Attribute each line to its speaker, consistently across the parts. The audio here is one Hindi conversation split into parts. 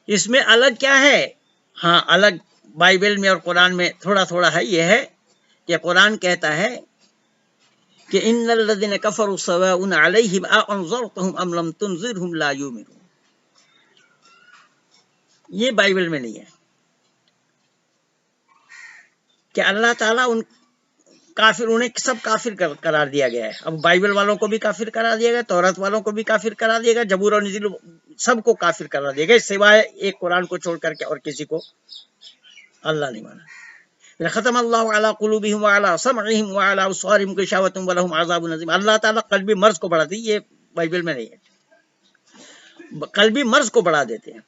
Speaker 1: इसमें अलग क्या है? हाँ, अलग बाइबल में और कुरान में थोड़ा थोड़ा है। यह है कि कुरान कहता है कि इन्नल्लज़ीना कफ़रू सवाउन अलैहिम अअन्ज़रतहुम अम लम तुनज़िरहुम ला युमिनून। ये बाइबल में नहीं है कि अल्लाह ताला उन काफिर, उन्हें सब काफिर करार दिया गया है। अब बाइबल वालों को भी काफिर करार दिया गया, तौरात वालों को भी काफिर करार दिया गया, जबूर और इंजील सबको काफिर करार दिया गया, सिवाय एक कुरान को छोड़ करके और किसी को अल्लाह नहीं माना। खतमल्लाहु अला कुलूबिहिम व अला समइहिम व अला अबसारिहिम गिशावतुन व लहुम अज़ाबुन अज़ीम। अल्लाह ताला कल्बी मर्ज को बढ़ा दी, ये बाइबल में नहीं है। कल्बी मर्ज को बढ़ा देते हैं,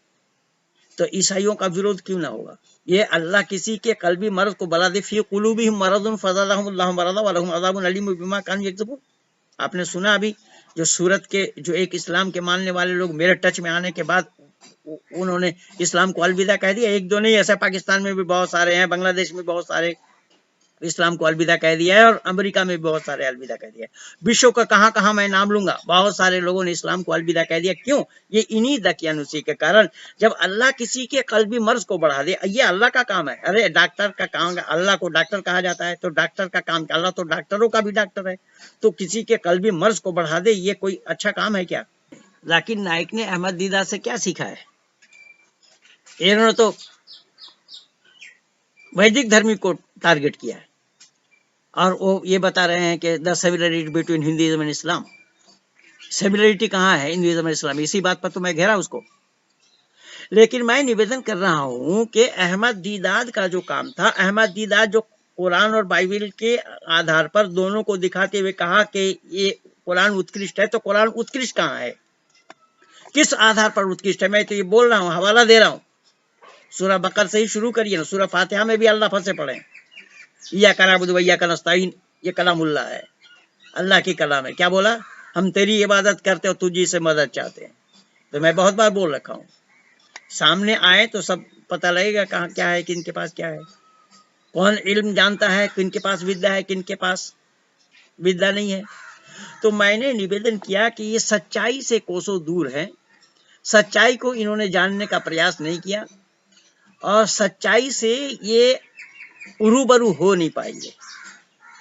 Speaker 1: तो ईसाइयों का विरोध क्यों ना होगा? ये अल्लाह किसी के कल्बी मर्ज को बढ़ा दे, फी कुलूबिहिम मरदुन फज़ादहुमुल्लाहु मरदा व लहुम अज़ाबुन अलीम बिमा कानू यक्ज़िबून। आपने सुना अभी जो सूरत के जो एक इस्लाम के मानने वाले लोग मेरे टच में आने के बाद उन्होंने इस्लाम को अलविदा कह दिया। एक दो नहीं, ऐसा पाकिस्तान में भी बहुत सारे हैं, बांग्लादेश में बहुत सारे इस्लाम को अलविदा कह दिया है, और अमेरिका में भी बहुत सारे अलविदा कह दिया है। विश्व का कहां कहां मैं नाम लूंगा, बहुत सारे लोगों ने इस्लाम को अलविदा कह दिया। क्यों? ये इन्हीं दकियानुसी के कारण। जब अल्लाह किसी के कल्बी मर्ज को बढ़ा दे, ये अल्लाह का काम है। अरे डॉक्टर का काम, अल्लाह को डॉक्टर कहा जाता है, तो डॉक्टर का काम, अल्लाह तो डॉक्टरों का भी डॉक्टर है, तो किसी के कल्बी मर्ज को बढ़ा दे, ये कोई अच्छा काम है क्या? जाकिर नाइक ने अहमद दीदा से क्या सीखा है? इन्होंने तो वैदिक धर्मी को टारगेट किया है, और वो ये बता रहे हैं कि the similarity between Hinduism and Islam. Similarity कहाँ है हिंदुइज्म और इस्लाम? इसी बात पर तो मैं घेरा उसको। लेकिन मैं निवेदन कर रहा हूं कि अहमद दीदाद का जो काम था, अहमद दीदाद जो कुरान और बाइबल के आधार पर दोनों को दिखाते हुए कहा कि ये कुरान उत्कृष्ट है, तो कुरान उत्कृष्ट कहाँ है? किस आधार पर उत्कृष्ट है? मैं तो ये बोल रहा हूँ, हवाला दे रहा हूँ। सूरह बकर से ही शुरू करिए ना, सूरह फातिहा में भी अल्लाह फंसे पड़े, इय्याका नअबुदु व इय्याका नस्तईन, ये कलामुल्लाह है, अल्लाह की कलाम है। क्या बोला? हम तेरी इबादत करते हो, तुझी से मदद चाहते हैं। तो मैं बहुत बार बोल रखा हूँ, सामने आए तो सब पता लगेगा कहाँ क्या है, किन के पास क्या है, कौन इल्म जानता है, किन के पास विद्या है, किन के पास विद्या नहीं है। तो मैंने निवेदन किया कि ये सच्चाई से कोसों दूर है, सच्चाई को इन्होंने जानने का प्रयास नहीं किया, और सच्चाई से ये रूबरू हो नहीं पाएंगे,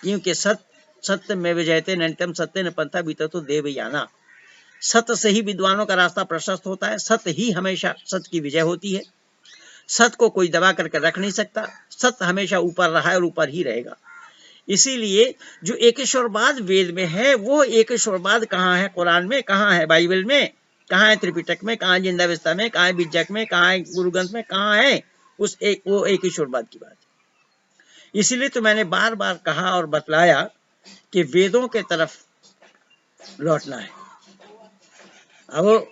Speaker 1: क्योंकि सत्य में विजयते नैत्यम सत्य न पंथा बीततो देवयाना। सत्य से ही विद्वानों का रास्ता प्रशस्त होता है, सत्य ही हमेशा सत्य की विजय होती है। सत्य को कोई दबा करके रख नहीं सकता, सत्य हमेशा ऊपर रहा है और ऊपर ही रहेगा। इसीलिए जो एकेश्वरवाद वेद में है, वो एकेश्वरवाद कहाँ है? कुरान में कहाँ है? बाइबल में कहाँ है? त्रिपिटक में कहाँ है? जिंदाविस्ता में कहाँ है? बिज्जक में कहाँ है? गुरु ग्रंथ में कहाँ है? वो एकेश्वरवाद की बात। इसीलिए तो मैंने बार बार कहा और बतलाया कि वेदों के तरफ लौटना है। अब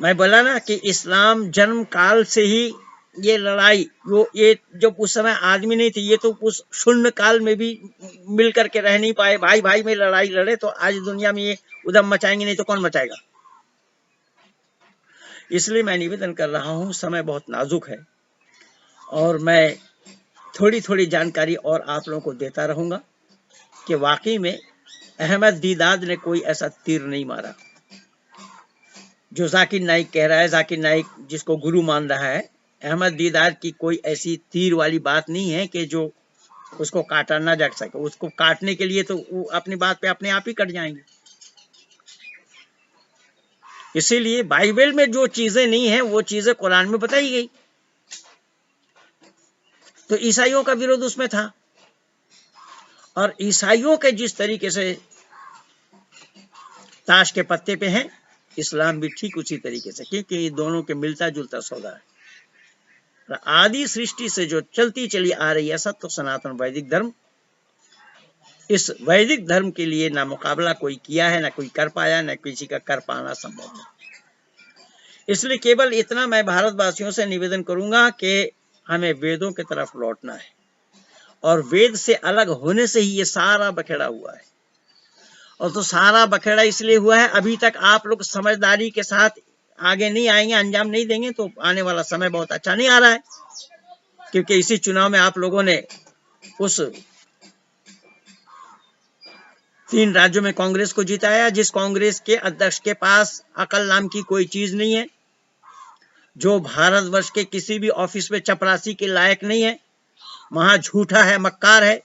Speaker 1: मैं बोला ना कि इस्लाम जन्म काल से ही ये लड़ाई, ये जब उस समय आदमी नहीं थे, ये तो उस शून्य काल में भी मिल करके रह नहीं पाए, भाई भाई में लड़ाई लड़े, तो आज दुनिया में ये उधम मचाएंगे नहीं तो कौन मचाएगा? इसलिए मैं निवेदन कर रहा हूँ, समय बहुत नाजुक है, और मैं थोड़ी थोड़ी जानकारी और आप लोगों को देता रहूंगा कि वाकई में अहमद दीदाद ने कोई ऐसा तीर नहीं मारा जो जाकिर नाइक कह रहा है। जाकिर नाइक जिसको गुरु मान रहा है, अहमद दीदाद की कोई ऐसी तीर वाली बात नहीं है कि जो उसको काटा ना जा सके। उसको काटने के लिए तो वो अपनी बात पे अपने आप ही कट जाएंगे। इसीलिए बाइबल में जो चीजें नहीं है वो चीजें कुरान में बताई गई। तो ईसाइयों का विरोध उसमें था, और ईसाइयों के जिस तरीके से ताश के पत्ते पे हैं, इस्लाम भी ठीक उसी तरीके से, क्योंकि ये दोनों के मिलता जुलता सौदा है। आदि सृष्टि से जो चलती चली आ रही है सत्य सनातन वैदिक धर्म, इस वैदिक धर्म के लिए ना मुकाबला कोई किया है, ना कोई कर पाया, ना किसी का कर पाना संभव है। इसलिए केवल इतना मैं भारतवासियों से निवेदन करूंगा कि हमें वेदों की तरफ लौटना है, और वेद से अलग होने से ही ये सारा बखेड़ा हुआ है। और तो सारा बखेड़ा इसलिए हुआ है, अभी तक आप लोग समझदारी के साथ आगे नहीं आएंगे, अंजाम नहीं देंगे, तो आने वाला समय बहुत अच्छा नहीं आ रहा है। क्योंकि इसी चुनाव में आप लोगों ने उस 3 राज्यों में कांग्रेस को जिताया, जिस कांग्रेस के अध्यक्ष के पास अकल नाम की कोई चीज नहीं है, जो भारतवर्ष के किसी भी ऑफिस में चपरासी के लायक नहीं है, महा झूठा है, मक्कार है।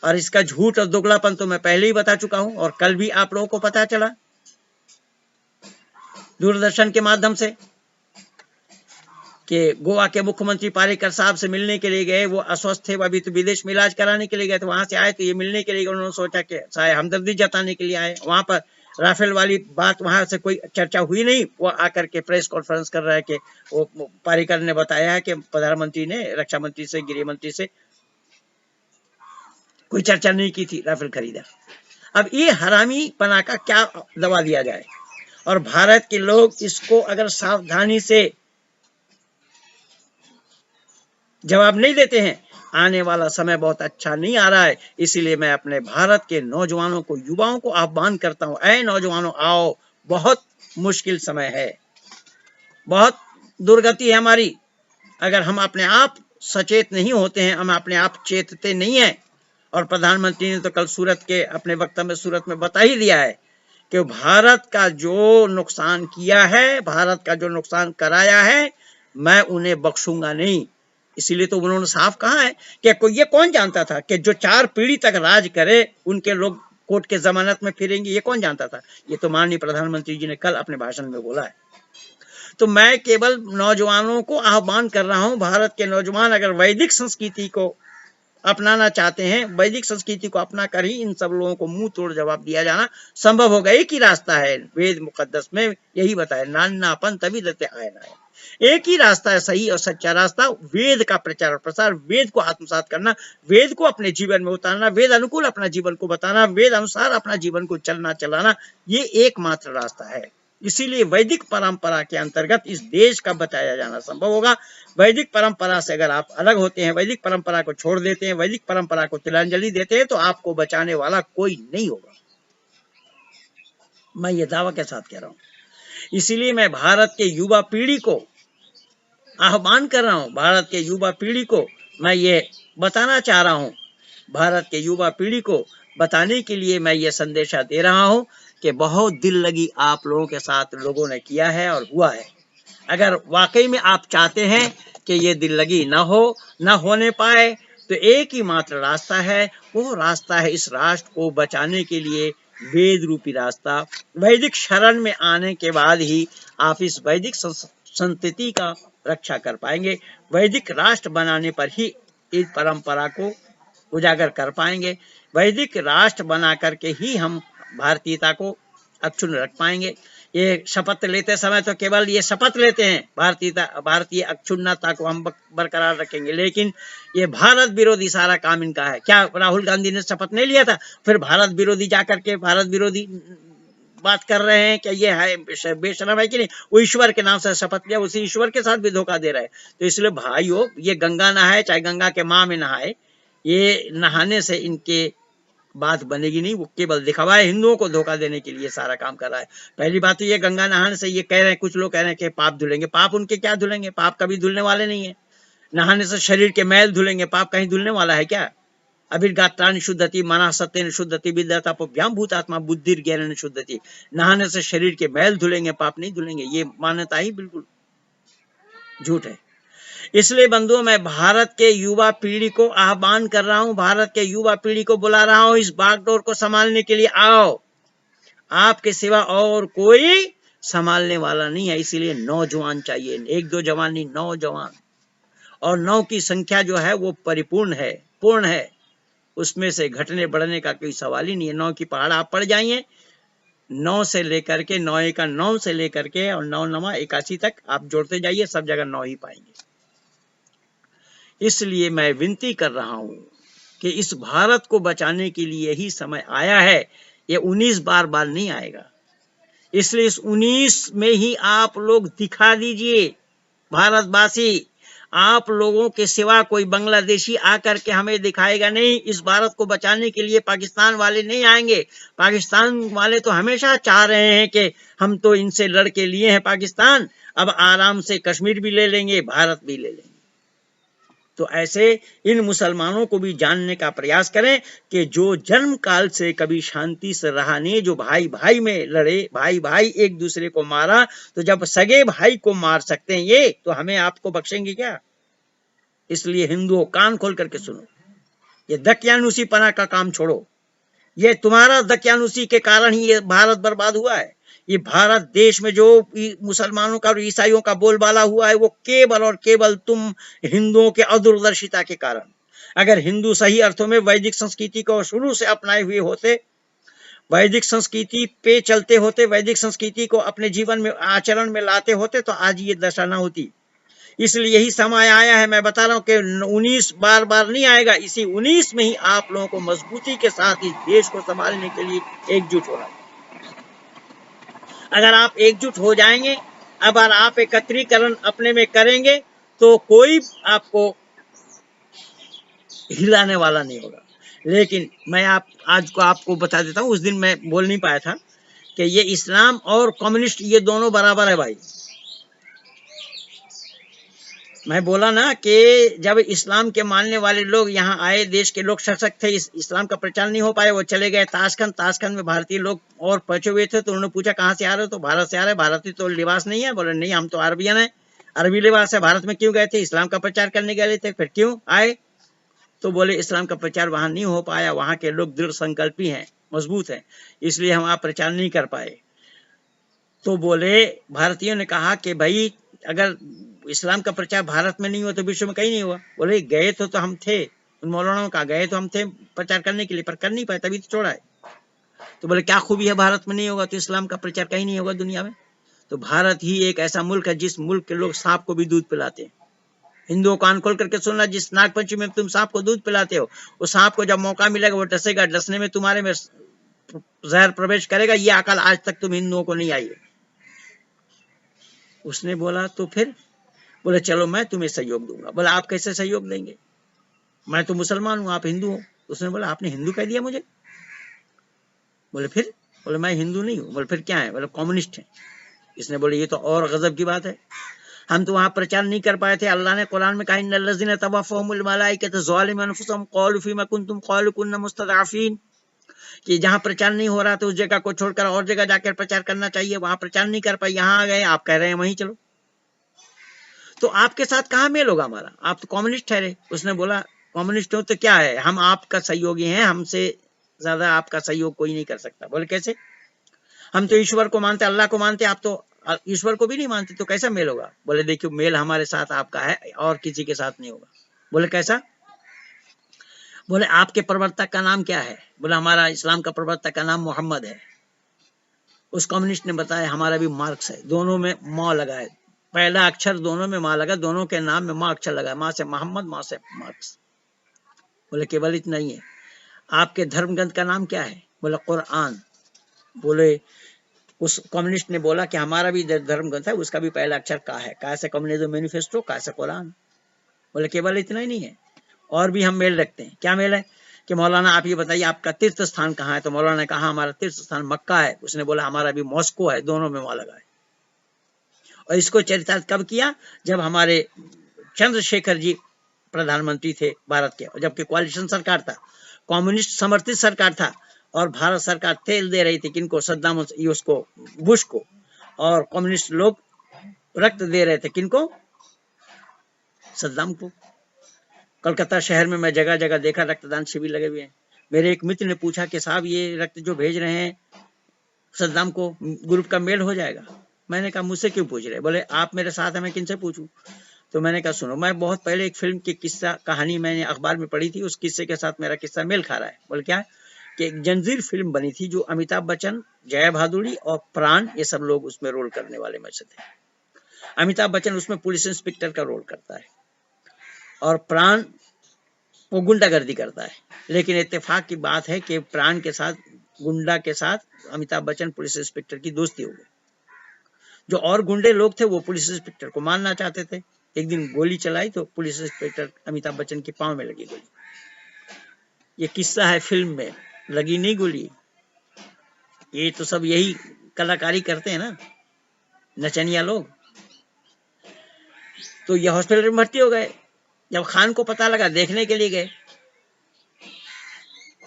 Speaker 1: और इसका झूठ और दुगलापन तो मैं पहले ही बता चुका हूं, और कल भी आप लोगों को पता चला दूरदर्शन के माध्यम से कि गोवा के मुख्यमंत्री पारिकर साहब से मिलने के लिए गए। वो अस्वस्थ थे, अभी तो विदेश में इलाज कराने के लिए गए थे, वहां से आए तो ये मिलने के लिए उन्होंने सोचा कि शायद हमदर्दी जताने के लिए आए। वहां पर राफेल वाली बात वहां से कोई चर्चा हुई नहीं। वो आकर के प्रेस कॉन्फ्रेंस कर रहा है कि वो पारिकर ने बताया है कि प्रधानमंत्री ने रक्षा मंत्री से, गृह मंत्री से कोई चर्चा नहीं की थी राफेल खरीदा। अब ये हरामी पना का क्या दवा दिया जाए, और भारत के लोग इसको अगर सावधानी से जवाब नहीं देते हैं, आने वाला समय बहुत अच्छा नहीं आ रहा है। इसीलिए मैं अपने भारत के नौजवानों को, युवाओं को आह्वान करता हूं, ऐ नौजवानों आओ, बहुत मुश्किल समय है, बहुत दुर्गति है हमारी। अगर हम अपने आप सचेत नहीं होते हैं, हम अपने आप चेतते नहीं हैं। और प्रधानमंत्री ने तो कल सूरत के अपने वक्तव्य में सूरत में बता ही दिया है कि भारत का जो नुकसान किया है, भारत का जो नुकसान कराया है, मैं उन्हें बख्शूंगा नहीं। इसीलिए तो उन्होंने साफ कहा है कि ये कौन जानता था कि जो 4 पीढ़ी तक राज करे उनके लोग कोर्ट के जमानत में फिरेंगे, ये कौन जानता था? ये तो माननीय प्रधानमंत्री जी ने कल अपने भाषण में बोला है। तो मैं केवल नौजवानों को आह्वान कर रहा हूं, भारत के नौजवान अगर वैदिक संस्कृति को अपनाना चाहते हैं, वैदिक संस्कृति को अपना कर ही इन सब लोगों को मुंह तोड़ जवाब दिया जाना संभव होगा। एक ही रास्ता है, वेद मुकद्दस में यही बताया, नान्नापन तभी देते आए ना। एक ही रास्ता है, सही और सच्चा रास्ता, वेद का प्रचार और प्रसार, वेद को आत्मसात करना, वेद को अपने जीवन में उतारना, वेद अनुकूल अपना जीवन को बताना, वेद अनुसार अपना जीवन को चलना चलाना, ये एकमात्र रास्ता है। इसीलिए वैदिक परंपरा के अंतर्गत इस देश का बचाया जाना संभव होगा। वैदिक परंपरा से अगर आप अलग होते हैं, वैदिक परंपरा को छोड़ देते हैं, वैदिक परंपरा को तिलांजलि देते हैं, तो आपको बचाने वाला कोई नहीं होगा। मैं ये दावा के साथ कह रहा हूं। इसीलिए मैं भारत के युवा पीढ़ी को आह्वान कर रहा हूं, भारत के युवा पीढ़ी को मैं ये बताना चाह रहा हूं, भारत के युवा पीढ़ी को बताने के लिए मैं ये संदेशा दे रहा हूं कि बहुत दिल लगी आप लोगों के साथ लोगों ने किया है और हुआ है। अगर वाकई में आप चाहते हैं कि ये दिल लगी न होने पाए, तो एक ही मात्र रास्ता है, वो रास्ता है इस राष्ट्र को बचाने के लिए वेद रूपी रास्ता। वैदिक शरण में आने के बाद ही आप इस वैदिक संस्कृति का रक्षा कर पाएंगे। वैदिक राष्ट्र बनाने पर ही इस परंपरा को उजागर कर पाएंगे। वैदिक राष्ट्र बना करके ही हम भारतीयता को अक्षुण्ण रख पाएंगे। ये शपथ लेते समय तो केवल ये शपथ लेते हैं, भारतीय अक्षुण्णता को हम बरकरार रखेंगे, लेकिन ये भारत विरोधी सारा काम इनका है। क्या राहुल गांधी ने शपथ नहीं लिया था? फिर भारत विरोधी जाकर के भारत विरोधी बात कर रहे हैं कि ये है बेशरम है कि नहीं? वो ईश्वर के नाम से शपथ लिया, उसी ईश्वर के साथ भी धोखा दे रहे हैं। तो इसलिए भाइयों, ये गंगा नहाए चाहे गंगा के माँ में नहाए, ये नहाने से इनके बात बनेगी नहीं। वो केवल दिखावा है, हिंदुओं को धोखा देने के लिए सारा काम कर रहा है। पहली बात तो ये गंगा नहाने से ये कह रहे हैं, कुछ लोग कह रहे हैं कि पाप धुलेंगे। पाप उनके क्या धुलेंगे? पाप कभी धुलने वाले नहीं है। नहाने से शरीर के मैल धुलेंगे, पाप कहीं धुलने वाला है क्या? अभिर्गात्राणि शुद्धति मनः सत्येन शुद्धति विद्यातापोभ्याम भूतात्मा बुद्धिर ज्ञानेन शुद्धति। नहाने से शरीर के मैल धुलेंगे, पाप नहीं धुलेंगे, ये मान्यता ही बिल्कुल झूठ है। इसलिए बंधुओं, मैं भारत के युवा पीढ़ी को आह्वान कर रहा हूं, भारत के युवा पीढ़ी को बुला रहा हूं, इस बागडोर को संभालने के लिए आओ। आपके सिवा और कोई संभालने वाला नहीं है। इसीलिए नौजवान चाहिए, 1-2 जवान नहीं, नौजवान। और 9 की संख्या जो है वो परिपूर्ण है, पूर्ण है, उसमें से घटने बढ़ने का कोई सवाल ही नहीं है। 9 की पहाड़ आप पड़ जाइए, 9 से लेकर के 9 का 9 से लेकर के और 9 9 81 तक आप जोड़ते जाइए, सब जगह 9 ही पाएंगे। इसलिए मैं विनती कर रहा हूं कि इस भारत को बचाने के लिए ही समय आया है। ये 19 बार नहीं आएगा। इसलिए इस 19 में ही आप लोग दिखा दीजिए, भारतवासी, आप लोगों के सिवा कोई बांग्लादेशी आकर के हमें दिखाएगा नहीं। इस भारत को बचाने के लिए पाकिस्तान वाले नहीं आएंगे। पाकिस्तान वाले तो हमेशा चाह रहे हैं कि हम तो इनसे लड़ के लिए हैं पाकिस्तान, अब आराम से कश्मीर भी ले लेंगे, भारत भी ले लेंगे। तो ऐसे इन मुसलमानों को भी जानने का प्रयास करें कि जो जन्म काल से कभी शांति से रहा नहीं, जो भाई भाई में लड़े, भाई भाई एक दूसरे को मारा, तो जब सगे भाई को मार सकते हैं ये, तो हमें आपको बख्शेंगे क्या? इसलिए हिंदुओं कान खोल करके सुनो, ये दकियानुसी पना का काम छोड़ो। ये तुम्हारा दकियानुसी के कारण ही ये भारत बर्बाद हुआ है। ये भारत देश में जो मुसलमानों का और ईसाइयों का बोलबाला हुआ है, वो केवल और केवल तुम हिंदुओं के अदूरदर्शिता के कारण। अगर हिंदू सही अर्थों में वैदिक संस्कृति को शुरू से अपनाए हुए होते, वैदिक संस्कृति पे चलते होते, वैदिक संस्कृति को अपने जीवन में आचरण में लाते होते, तो आज ये दशा ना होती। इसलिए यही समय आया है, मैं बता रहा हूं कि 19 बार बार नहीं आएगा, इसी 19 में ही आप लोगों को मजबूती के साथ इस देश को संभालने के लिए एकजुट होना। अगर आप एकजुट हो जाएंगे, अगर आप एकत्रीकरण अपने में करेंगे, तो कोई आपको हिलाने वाला नहीं होगा। लेकिन मैं आज को आपको बता देता हूं, उस दिन मैं बोल नहीं पाया था कि ये इस्लाम और कम्युनिस्ट ये दोनों बराबर है भाई। मैं बोला ना कि जब इस्लाम के मानने वाले लोग यहाँ आए, देश के लोग सशक्त थे, इस्लाम का प्रचार नहीं हो पाए, वो चले गए ताशकंद में भारतीय लोग और पहुंचे हुए थे, तो उन्होंने पूछा कहाँ से आ रहे हो? तो भारत से आ रहे। भारतीय तो लिबास नहीं है। बोले नहीं, हम तो अरबियन है, अरबी लिबास है। भारत में क्यों गए थे? इस्लाम का प्रचार करने गए थे। फिर क्यों आए? तो बोले इस्लाम का प्रचार वहां नहीं हो पाया, वहां के लोग दृढ़ संकल्पी हैं, मजबूत हैं, इसलिए हम वहां प्रचार नहीं कर पाए। तो बोले भारतीयों ने कहा कि भाई अगर इस्लाम का प्रचार भारत में नहीं हुआ तो विश्व में कहीं नहीं हुआ। बोले गए तो हम थे, उन मौलानाओं का गए तो हम थे प्रचार करने के लिए, पर कर नहीं पाए, तभी तो छोड़ा है। तो बोले क्या खूबी है भारत में नहीं होगा तो इस्लाम का प्रचार कहीं नहीं होगा दुनिया में? तो भारत ही एक ऐसा मुल्क है जिस मुल्क के लोग सांप को भी दूध पिलाते हैं। हिंदुओं कान खोल करके सुनना, जिस नागपंचमी में तुम सांप को दूध पिलाते हो, वो सांप को जब मौका मिलेगा वो डसेगा, डसने में तुम्हारे में जहर प्रवेश करेगा। ये अकल आज तक तुम हिंदुओं को नहीं आई है। उसने बोला तो फिर? बोले चलो मैं तुम्हें सहयोग दूंगा। बोला आप कैसे सहयोग देंगे? मैं तो मुसलमान हूं, आप हिंदू हो। उसने बोला आपने हिंदू कह दिया मुझे। बोले फिर? बोले मैं हिंदू नहीं हूं। बोले फिर क्या है? बोले कम्युनिस्ट है। इसने बोले ये तो और गजब की बात है, हम तो वहां प्रचार नहीं कर पाए थे। अल्लाह ने कुरान में कहा इन्नल्लज़ीना तवफ़्फ़ाहुमुल मलाइकतु ज़ालिमी अनफुसिहिम क़ालू फ़ीमा कुंतुम क़ालू कुन्ना मुस्तज़अफ़ीन, कि जहां प्रचार नहीं हो रहा तो उस जगह को छोड़कर और जगह जाकर प्रचार करना चाहिए। वहां प्रचार नहीं कर पाए, यहाँ आ गए, आप कह रहे हैं वहीं चलो। तो आपके साथ कहाँ मेल होगा हमारा? आप तो कम्युनिस्ट ठहरे। उसने बोला कम्युनिस्ट हो तो क्या है, हम आपका सहयोगी हैं, हमसे ज्यादा आपका सहयोग कोई नहीं कर सकता। बोले कैसे? हम तो ईश्वर को मानते, अल्लाह को मानते, आप तो ईश्वर को भी नहीं मानते, तो कैसा मेल होगा? बोले देखियो मेल हमारे साथ आपका है और किसी के साथ नहीं होगा। बोले कैसा? बोले आपके प्रवर्तक का नाम क्या है? बोले हमारा इस्लाम का प्रवर्तक का नाम मोहम्मद है। उस कम्युनिस्ट ने बताया हमारा भी मार्क्स है, दोनों में माँ लगा है, पहला अक्षर दोनों में माँ लगा, दोनों के नाम में माँ अक्षर लगा है, माँ से मोहम्मद, माँ से मार्क्स। बोले केवल इतना ही है। आपके धर्म ग्रंथ का नाम क्या है? बोला कुरान। बोले उस कम्युनिस्ट ने बोला कि हमारा भी धर्म ग्रंथ है, उसका भी पहला अक्षर का है, का से कम्युनिज्म मैनिफेस्टो, का से कुरान। बोले केवल इतना ही नहीं है, और भी हम मेल रखते हैं। क्या मेल है? कि मौलाना आप ये बताइए आपका तीर्थ स्थान कहाँ है? तो मौलाना ने कहा हमारा तीर्थ स्थान मक्का है। उसने बोला हमारा भी मॉस्को है, दोनों में वहां लगा है। और इसको चरितार्थ कब किया? जब हमारे चंद्रशेखर जी प्रधानमंत्री थे भारत के, जबकि कोalition सरकार था, कम्युनिस्ट समर्थित सरकार था, और भारत सरकार तेल दे रही थी किनको? सद्दाम उसको, बुश को, और कम्युनिस्ट लोग रक्त दे रहे थे किनको? सद्दाम को। कलकत्ता शहर में मैं जगह जगह देखा रक्तदान शिविर लगे हुए हैं। मेरे एक मित्र ने पूछा कि साहब ये रक्त जो भेज रहे हैं सद्दाम को, ग्रुप का मेल हो जाएगा? मैंने कहा मुझसे क्यों पूछ रहे? बोले आप मेरे साथ हैं, मैं किनसे पूछूं? तो मैंने कहा सुनो, मैं बहुत पहले एक फिल्म की किस्सा कहानी मैंने अखबार में पढ़ी थी, उस किस्से के साथ मेरा किस्सा मेल खा रहा है। बोले क्या? कि एक जंजीर फिल्म बनी थी जो अमिताभ बच्चन, जया भादुड़ी और प्राण, ये सब लोग उसमें रोल करने वाले में से थे। अमिताभ बच्चन उसमें पुलिस इंस्पेक्टर का रोल करता है और प्राण वो गुंडागर्दी करता है। लेकिन इत्तेफाक की बात है कि प्राण के साथ, गुंडा के साथ अमिताभ बच्चन पुलिस इंस्पेक्टर की दोस्ती हो गई। जो और गुंडे लोग थे वो पुलिस इंस्पेक्टर को मारना चाहते थे। एक दिन गोली चलाई तो पुलिस इंस्पेक्टर अमिताभ बच्चन के पांव में लगी गोली। ये किस्सा है फिल्म में, लगी नहीं गोली। ये तो सब यही कलाकारी करते हैं ना, नचनिया लोग। तो ये हॉस्पिटल में भर्ती हो गए। जब खान को पता लगा, देखने के लिए गए,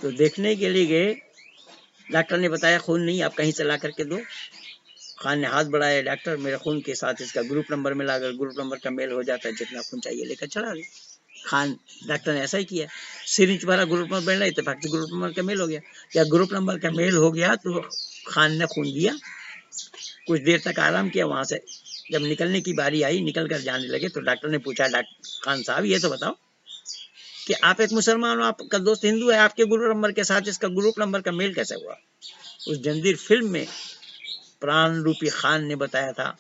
Speaker 1: तो देखने के लिए गए, डॉक्टर ने बताया खून नहीं, आप कहीं से ला करके दो। खान ने हाथ बढ़ाया, डॉक्टर मेरे खून के साथ इसका ग्रुप नंबर मिला, अगर ग्रुप नंबर का मेल हो जाता है, जितना खून चाहिए लेकर चढ़ा दे। खान डॉक्टर ने ऐसा ही किया, सिरिंज भरा, ग्रुप नंबर मिला, इत्तेफाक से ग्रुप नंबर का मेल हो गया। या ग्रुप नंबर का मेल हो गया तो खान ने खून दिया, कुछ देर तक आराम किया। वहां से जब निकलने की बारी आई, निकल कर जाने लगे, तो डॉक्टर ने पूछा, खान साहब ये तो बताओ कि आप एक मुसलमान हो, आपका दोस्त हिंदू है, आपके ग्रुप नंबर के साथ इसका ग्रुप नंबर का मेल कैसे हुआ? उस जंजीर फिल्म में प्राण रूपी खान ने बताया था,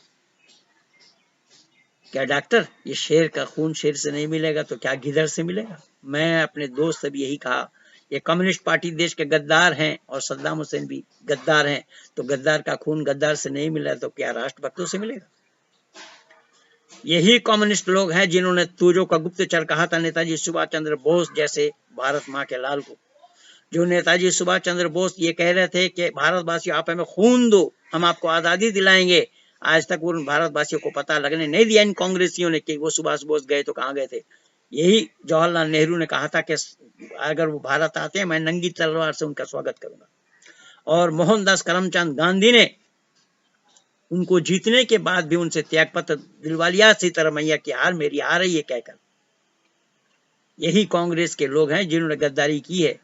Speaker 1: क्या डॉक्टर, ये शेर का खून शेर से नहीं मिलेगा तो क्या गिदड़ से मिलेगा? मैं अपने दोस्त से भी यही कहा, ये कम्युनिस्ट पार्टी देश के गद्दार हैं और सद्दाम हुसैन भी गद्दार हैं, तो गद्दार का खून गद्दार से नहीं मिला तो क्या राष्ट्रभक्तों से मिलेगा? यही कम्युनिस्ट लोग हैं जिन्होंने तूजों का गुप्तचर कहा था नेताजी सुभाष चंद्र बोस जैसे भारत माँ के लाल को। जो नेताजी सुभाष चंद्र बोस ये कह रहे थे कि भारतवासियों आप हमें खून दो, हम आपको आजादी दिलाएंगे, आज तक उन भारतवासियों को पता लगने नहीं दिया इन कांग्रेसियों ने कि वो सुभाष बोस गए तो कहाँ गए थे। यही जवाहरलाल नेहरू ने कहा था कि अगर वो भारत आते हैं मैं नंगी तलवार से उनका स्वागत करूंगा। और मोहनदास करमचंद गांधी ने उनको जीतने के बाद भी उनसे त्यागपत्र दिलवा लिया, सीतारमैया की हार मेरी हार है ये कहकर। यही कांग्रेस के लोग हैं जिन्होंने गद्दारी की है।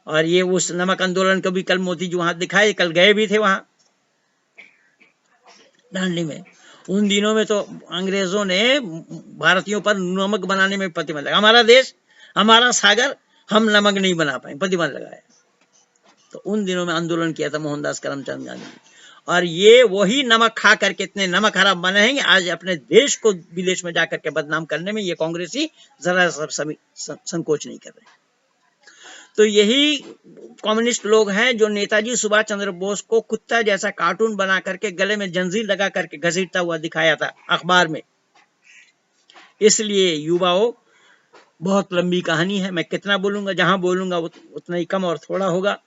Speaker 1: और ये उस नमक आंदोलन को भी कल मोदी जी वहां दिखाए, कल गए भी थे वहां दांडी में। उन दिनों में तो अंग्रेजों ने भारतीयों पर नमक बनाने में प्रतिबंध लगाया, हमारा देश हमारा सागर, हम नमक नहीं बना पाए, प्रतिबंध लगाया। तो उन दिनों में आंदोलन किया था मोहनदास करमचंद गांधी ने। और ये वही नमक खा करके इतने नमक हराम बने हैं, आज अपने देश को विदेश में जाकर के बदनाम करने में ये कांग्रेसी जरा संकोच नहीं कर रहे। तो यही कम्युनिस्ट लोग हैं जो नेताजी सुभाष चंद्र बोस को कुत्ता जैसा कार्टून बना करके गले में जंजीर लगा करके घसीटता हुआ दिखाया था अखबार में। इसलिए युवाओं, बहुत लंबी कहानी है, मैं कितना बोलूंगा, जहां बोलूंगा उतना ही कम और थोड़ा होगा।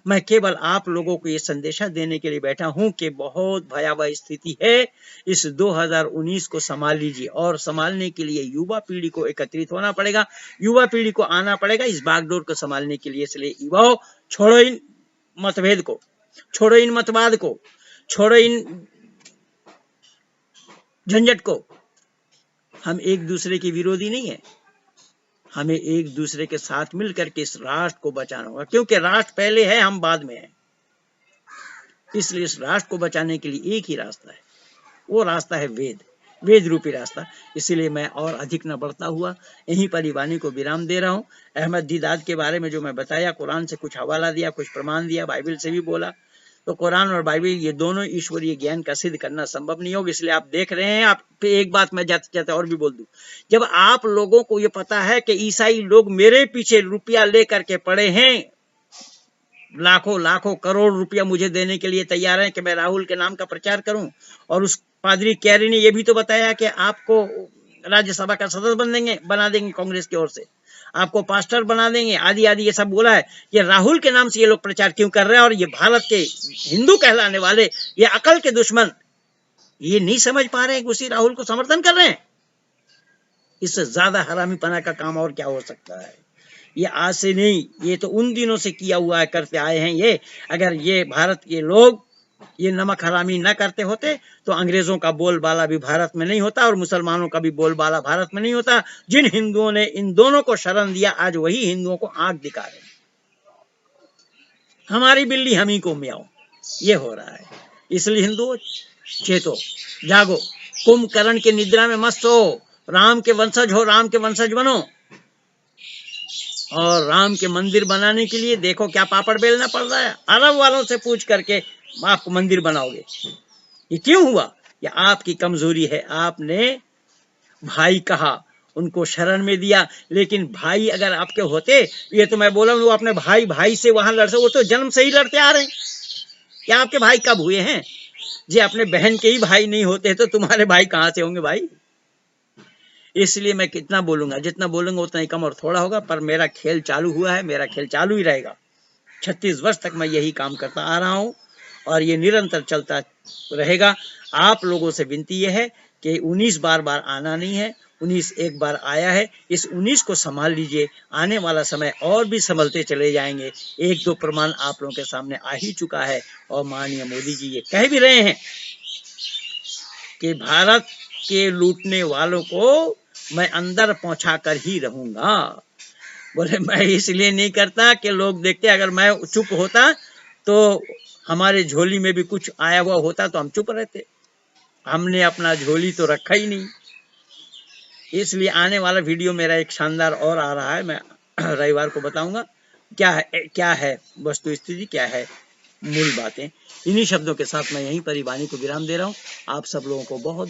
Speaker 1: मैं केवल आप लोगों को ये संदेशा देने के लिए बैठा हूं कि बहुत भयावह स्थिति है, इस 2019 को संभाल लीजिए। और संभालने के लिए युवा पीढ़ी को एकत्रित होना पड़ेगा, युवा पीढ़ी को आना पड़ेगा इस बागडोर को संभालने के लिए। इसलिए युवाओं, छोड़ो इन मतभेद को, छोड़ो इन मतवाद को, छोड़ो इन झंझट को। हम एक दूसरे के विरोधी नहीं है, हमें एक दूसरे के साथ मिलकर के इस राष्ट्र को बचाना होगा, क्योंकि राष्ट्र पहले है, हम बाद में हैं। इसलिए इस राष्ट्र को बचाने के लिए एक ही रास्ता है, वो रास्ता है वेद, वेद रूपी रास्ता। इसीलिए मैं और अधिक न बढ़ता हुआ यहीं पर ही वाणी को विराम दे रहा हूँ। अहमद दीदाद के बारे में जो मैं बताया, कुरान से कुछ हवाला दिया, कुछ प्रमाण दिया, बाइबल से भी बोला, तो कुरान और बाइबल ये दोनों ईश्वरीय ज्ञान का सिद्ध करना संभव नहीं होगा। इसलिए आप देख रहे हैं, आप पे एक बात मैं जाते जाते और भी बोल दूं, जब आप लोगों को ये पता है कि ईसाई लोग मेरे पीछे रुपया लेकर के पड़े हैं, लाखों लाखों करोड़ रुपया मुझे देने के लिए तैयार है कि मैं राहुल के नाम का प्रचार करूं, और उस पादरी कैरी ने यह भी तो बताया कि आपको राज्यसभा का सदस्य बना देंगे कांग्रेस की ओर से, आपको पास्टर बना देंगे, आदि आदि ये सब बोला है। ये राहुल के नाम से ये लोग प्रचार क्यों कर रहे हैं? और ये भारत के हिंदू कहलाने वाले, ये अकल के दुश्मन, ये नहीं समझ पा रहे हैं कि उसी राहुल को समर्थन कर रहे हैं। इससे ज्यादा हरामीपना का काम और क्या हो सकता है? ये आज से नहीं, ये तो उन दिनों से किया हुआ है, करते आए हैं ये। अगर ये भारत के लोग ये नमक हरामी न करते होते तो अंग्रेजों का बोलबाला भी भारत में नहीं होता और मुसलमानों का भी बोलबाला भारत में नहीं होता। जिन हिंदुओं ने इन दोनों को शरण दिया, आज वही हिंदुओं को आंख दिखा रहे हैं। हमारी बिल्ली हम ही को मियाओ, ये हो रहा है। इसलिए हिंदुओं, चेतो, जागो, कुंभकर्ण के निद्रा में मस्त हो, राम के वंशज हो, राम के वंशज बनो। और राम के मंदिर बनाने के लिए देखो क्या पापड़ बेलना पड़ रहा है, अरब वालों से पूछ करके आप मंदिर बनाओगे। ये क्यों हुआ? ये आपकी कमजोरी है। आपने भाई कहा, उनको शरण में दिया, लेकिन भाई अगर आपके होते, ये तो मैं बोला वो अपने भाई भाई से वहां लड़ते, वो तो जन्म से ही लड़ते आ रहे हैं। क्या आपके भाई कब हुए हैं? जे अपने बहन के ही भाई नहीं होते तो तुम्हारे भाई कहां से होंगे भाई? इसलिए मैं कितना बोलूंगा, जितना बोलूंगा उतना ही कम और थोड़ा होगा। पर मेरा खेल चालू हुआ है, मेरा खेल चालू ही रहेगा। 36 वर्ष तक मैं यही काम करता आ रहा हूं और ये निरंतर चलता रहेगा। आप लोगों से विनती यह है कि 19 बार बार आना नहीं है, 19 एक बार आया है, इस 19 को संभाल लीजिए, आने वाला समय और भी संभलते चले जाएंगे। एक दो प्रमाण आप लोगों के सामने आ ही चुका है, और माननीय मोदी जी ये कह भी रहे हैं कि भारत के लूटने वालों को मैं अंदर पहुंचा कर ही रहूंगा। बोले मैं इसलिए नहीं करता कि लोग देखते, अगर मैं चुप होता तो हमारे झोली में भी कुछ आया हुआ होता तो हम चुप रहते। हमने अपना झोली तो रखा ही नहीं। इसलिए आने वाला वीडियो मेरा एक शानदार और आ रहा है, मैं रविवार को बताऊंगा क्या है वस्तु स्थिति, क्या है मूल बातें। इन्हीं शब्दों के साथ मैं यहीं पर वाणी को विराम दे रहा हूँ। आप सब लोगों को बहुत बहुत